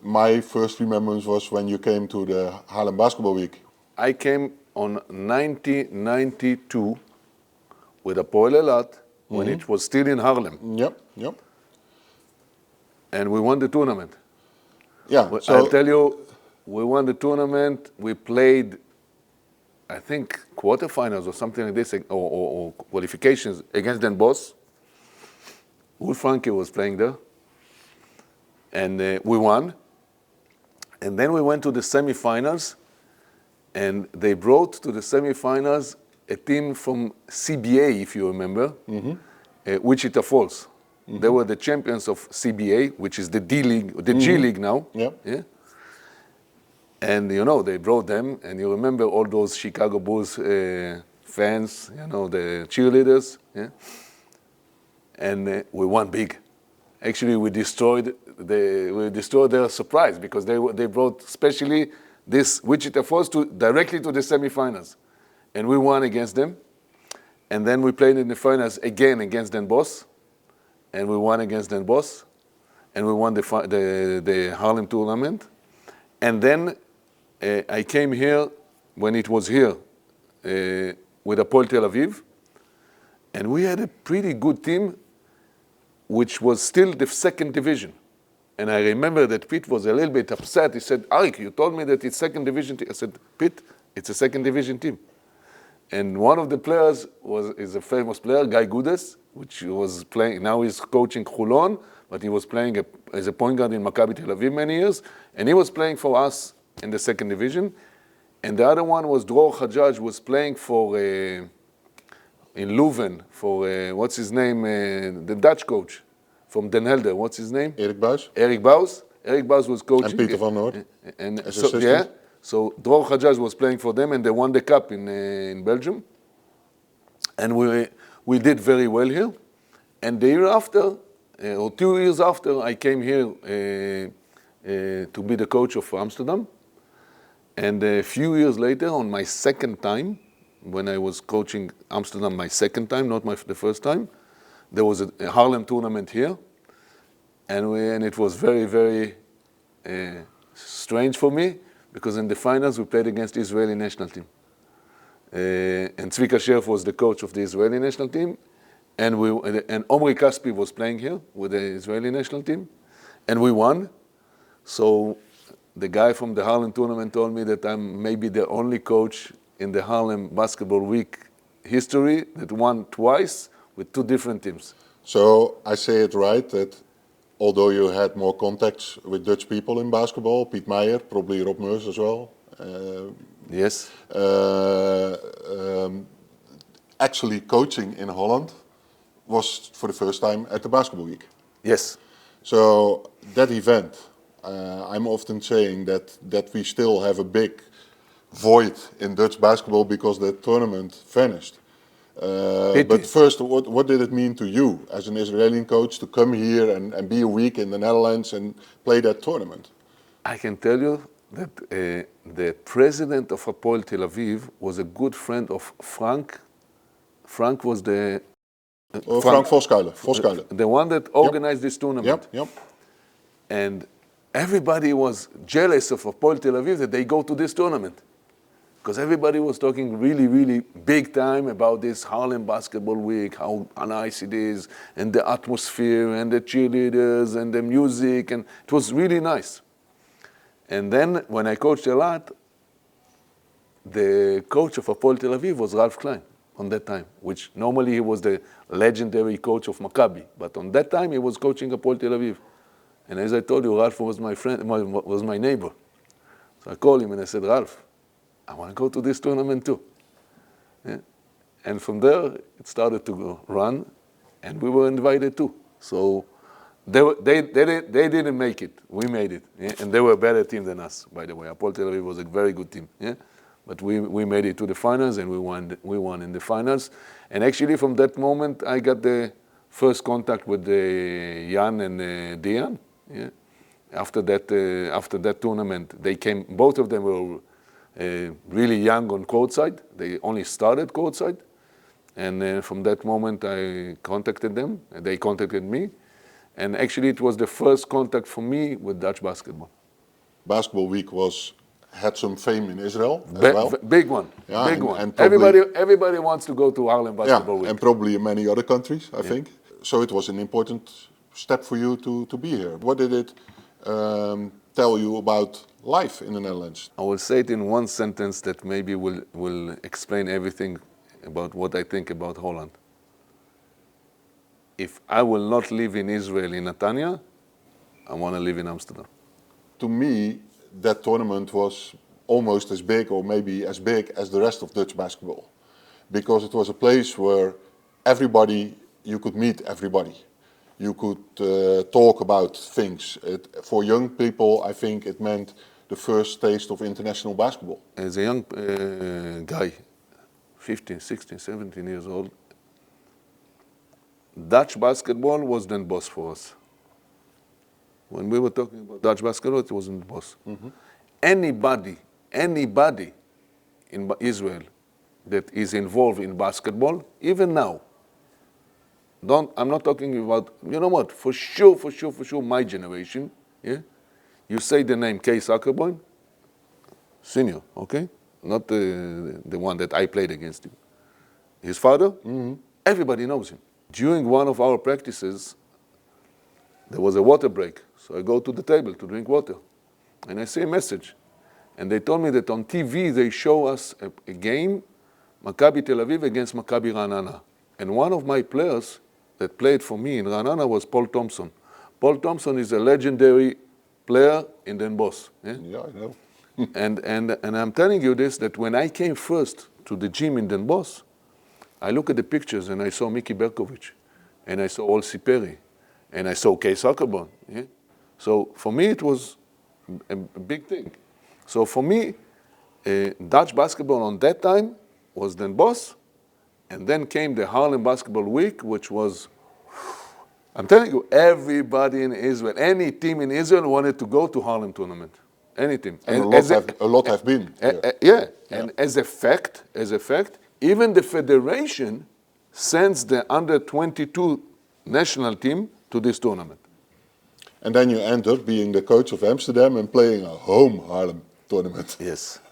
my first remembrance was when you came to the Haarlem Basketball Week. I came on 1992 with Hapoel Eilat when it was still in Haarlem. Yep. And we won the tournament. Yeah. So I'll tell you, we won the tournament. We played, I think, quarterfinals or something like this, or qualifications against Den Bosch. Ulf Franke was playing there. And we won. And then we went to the semifinals. And they brought to the semifinals a team from CBA, if you remember, Wichita Falls. They were the champions of CBA, which is the D League, the G League now. Yeah. And you know, they brought them, and you remember all those Chicago Bulls fans, you know, the cheerleaders. Yeah. And we won big. Actually, we destroyed their surprise because they brought especially this Wichita Falls directly to the semifinals. And we won against them. And then we played in the finals again against Den Bosch. And we won against Den Bosch. And we won the Haarlem tournament. And then I came here when it was here with Hapoel Tel Aviv. And we had a pretty good team, which was still the second division. And I remember that Pete was a little bit upset. He said, Arik, you told me that it's second division team. I said, Pete, it's a second division team. And one of the players is a famous player, Guy Gudes, which was playing, now he's coaching Chulon, but he was playing as a point guard in Maccabi Tel Aviv many years. And he was playing for us in the second division. And the other one was Dror Hajjaj, was playing for, in Leuven, for, what's his name, the Dutch coach from Den Helder, what's his name? Erik Buijs. Erik Buijs. Erik Buijs was coaching. And Peter van Noord. And so, yeah, so Dror Hajjaj was playing for them, and they won the cup in Belgium. And we did very well here. And the year after, or 2 years after, I came here to be the coach of Amsterdam. And a few years later, on my second time, when I was coaching Amsterdam my second time, not the first time, there was a Haarlem tournament here. And it was very, very strange for me, because in the finals we played against the Israeli national team. And Tzvika Sherf was the coach of the Israeli national team. And Omri Kaspi was playing here with the Israeli national team. And we won. So the guy from the Haarlem tournament told me that I'm maybe the only coach in the Haarlem Basketball Week history that won twice with two different teams. So I say it right that although you had more contacts with Dutch people in basketball, Piet Meijer, probably Rob Meurs as well. Yes. Actually coaching in Holland was for the first time at the Basketball Week. Yes. So that event, I'm often saying that we still have a big void in Dutch basketball because the tournament vanished. But first, what did it mean to you as an Israeli coach to come here and be a week in the Netherlands and play that tournament? I can tell you that the president of Hapoel Tel Aviv was a good friend of Frank. Frank was the... Frank Voskuilen. The one that organized this tournament. Yep. And everybody was jealous of Hapoel Tel Aviv that they go to this tournament. Because everybody was talking really, really big time about this Haarlem Basketball Week, how nice it is, and the atmosphere, and the cheerleaders, and the music, and it was really nice. And then when I coached Eilat, the coach of Hapoel Tel Aviv was Ralph Klein on that time, which normally he was the legendary coach of Maccabi. But on that time, he was coaching Hapoel Tel Aviv. And as I told you, Ralph was my friend, was my neighbor. So I called him and I said, Ralph, I want to go to this tournament too. Yeah? And from there, it started to run, and we were invited too. So they didn't make it. We made it. Yeah? And they were a better team than us, by the way. Hapoel Tel Aviv was a very good team. Yeah? But we made it to the finals, and we won in the finals. And actually, from that moment, I got the first contact with Jan and Dian. Yeah? After that tournament, they came. Both of them were really young on courtside. They only started courtside. And from that moment, I contacted them, and they contacted me. And actually, it was the first contact for me with Dutch basketball. Basketball Week had some fame in Israel as well. Big one, Yeah, big one. and probably, Everybody wants to go to Haarlem Basketball Week. And probably in many other countries, I think. So it was an important step for you to be here. What did it tell you about life in the Netherlands? I will say it in one sentence that maybe will explain everything about what I think about Holland. If I will not live in Israel, in Netanya, I want to live in Amsterdam. To me, that tournament was almost as big, or maybe as big as the rest of Dutch basketball, because it was a place where you could meet everybody. You could talk about things. For young people, I think it meant the first taste of international basketball. As a young guy, 15, 16, 17 years old, Dutch basketball was Den Bosch for us. When we were talking about Dutch basketball, it was Den Bosch. Mm-hmm. Anybody in Israel that is involved in basketball, even now, I'm not talking about, you know what, for sure, my generation, yeah? You say the name K. Zuckerberg, senior, okay? Not the one that I played against him. His father, everybody knows him. During one of our practices, there was a water break. So I go to the table to drink water. And I see a message. And they told me that on TV they show us a game, Maccabi Tel Aviv against Maccabi Ra'anana. And one of my players that played for me in Ra'anana was Paul Thompson. Paul Thompson is a legendary player in Den Bosch. Yeah, I know. and I'm telling you this, that when I came first to the gym in Den Bosch, I look at the pictures and I saw Mickey Berkovich, and I saw Olsi Perry, and I saw K. Zuckerberg. Yeah? So for me it was a big thing. So for me, Dutch basketball on that time was Den Bosch, and then came the Haarlem Basketball Week, which was, I'm telling you, everybody in Israel, any team in Israel wanted to go to Haarlem tournament. Any team. And a lot have been. And as a fact, even the federation sends the under-22 national team to this tournament. And then you end up being the coach of Amsterdam and playing a home Haarlem tournament. Yes.